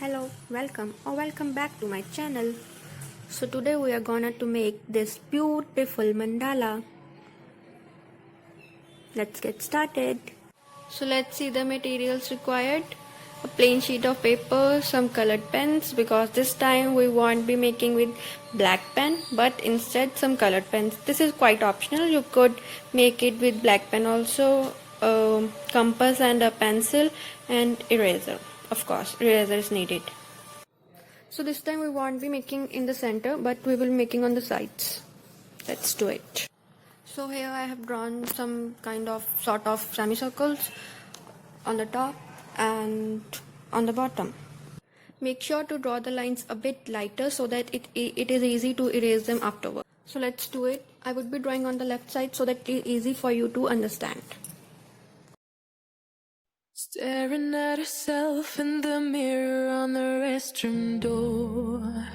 Hello, welcome or welcome back to my channel. So today we are gonna to make this beautiful mandala. Let's get started. So let's see the materials required. A plain sheet of paper, some colored pens because this time we won't be making with black pen but instead some colored pens. This is quite optional. You could make it with black pen also, a compass and a pencil and eraser. Of course, eraser is needed. So this time we won't be making in the center but we will be making on the sides. Let's do it. So here I have drawn some kind of sort of semicircles on the top and on the bottom. Make sure to draw the lines a bit lighter so that it is easy to erase them afterward. So let's do it. I would be drawing on the left side so that it is easy for you to understand. Staring at herself in the mirror on the restroom door.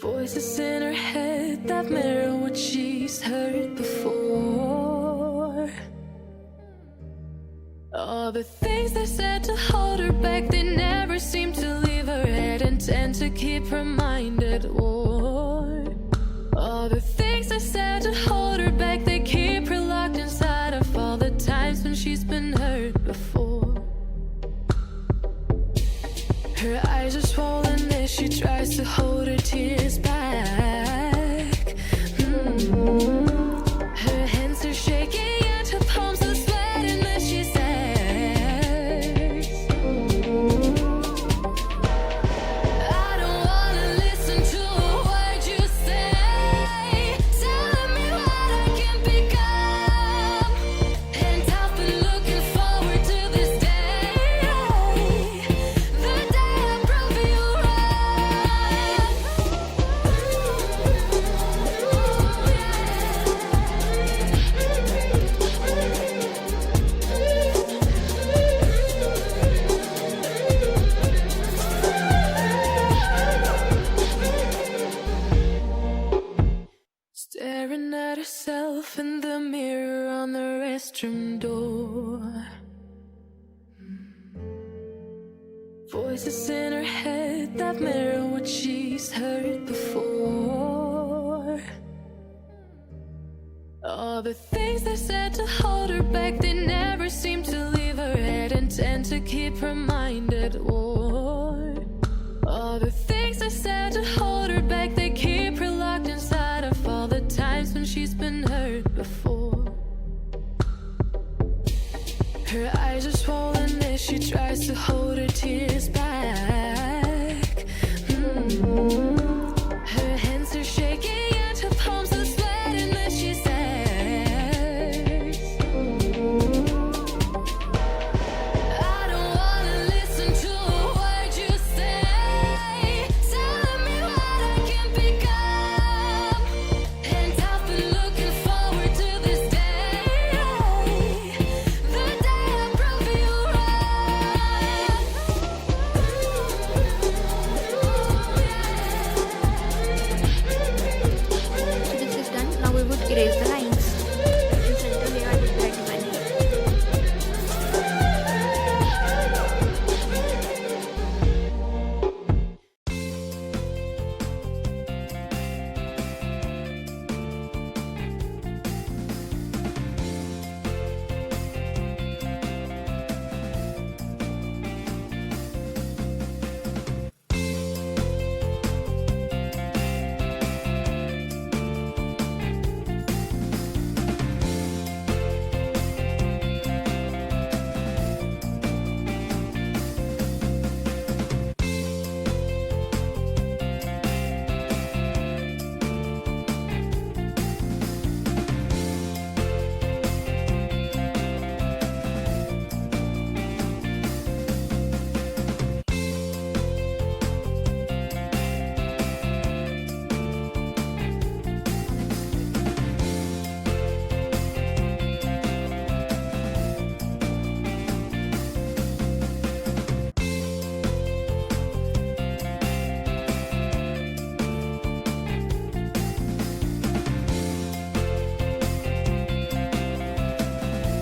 Voices in her head that mirror what she's heard before. All the things they said to hold her back, they never seem to leave her head and tend to keep her mind at war. All the things they said to hold her back, they keep her locked inside of all the times when she's been hurt before. Her eyes are swollen as she tries to hold her tears back. Her hands are shaking and her palms are sweating as she says, I don't wanna listen to a word you say, telling me what I can become. And I've been looking forward to this day, the day I prove you right. Staring at herself in the mirror on the restroom door. Voices in her head that mirror what she's heard before. All the things they said to hold her back, they never seem to leave her head and tend to keep her mind at war. All the things they said to hold her back, they keep her locked inside of all the times when she's been hurt before. Her eyes are swollen as she tries to hold her tears back. Her hands are shaking and her palms are sweating as she says, I don't wanna listen to a word you say, telling me what I can become. And I've been looking forward to this day, the day I prove you right. So this is done. Now we would erase the lines. In center here I would write my name.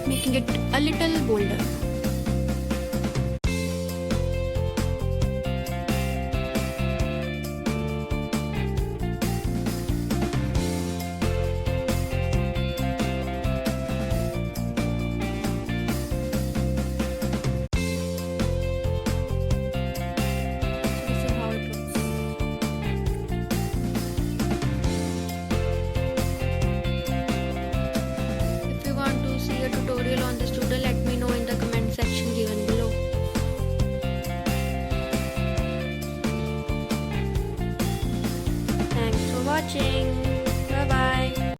Making it a little bolder.